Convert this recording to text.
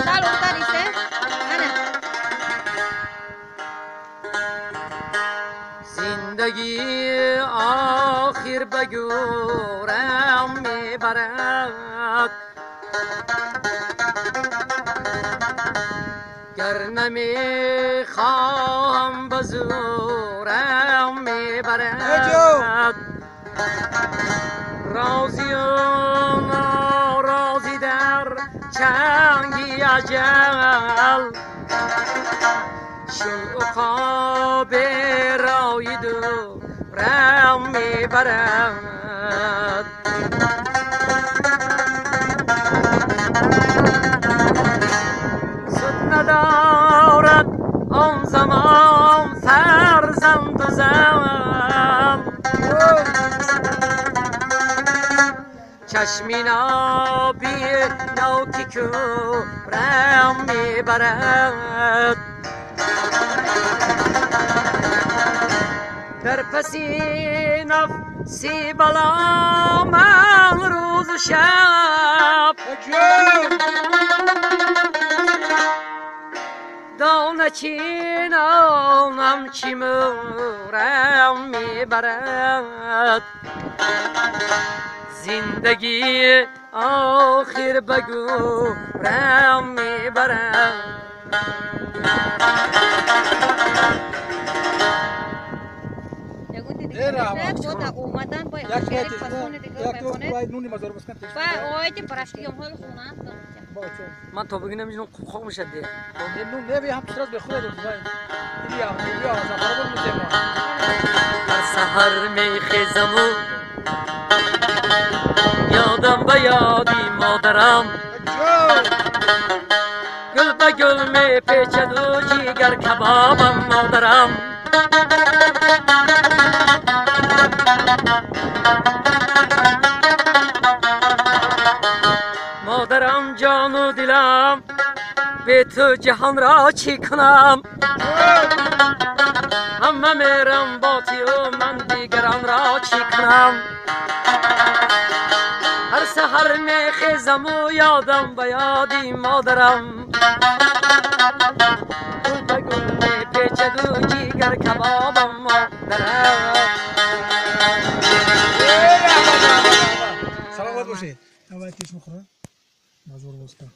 Sal utar ise. Ana. زندگی آخر بگورم میبرد گر نمیخواهم بزورم میبرد رازی و نارازی در چنگی اجل چون عقاب رای دورم میبرد سود ندارد آن زمان فرزند و زن چشمی نابی نوکی کورم میبرد در پسی نفسی بلا من روز و شب دانه چینانم چی مورم میبرد زندگی آخر بگورم میبرد خود اومدن با یک نونی مزار بسکن آیتی پرستیم حال خونه من تا بگی نمیدونم خوب میشه ده نون نبی هم پسرات به خود رو بزنیم یا زفر بود میزنیم هر سحر میخیزم و یادم به یادی مادرم گل به گل میپیچد و جیگر کبابم مادرم مادرم جان و دلم به تو جهان را چی کنم همه میرم با تو من دیگران را چی کنم هر سحر میخیزم و یادم به یادی مادرم گل به گل میپیچد و جیگر کبابم مادرم سلامت باشید. نوبت کیش میخورن؟ مزور بسکن.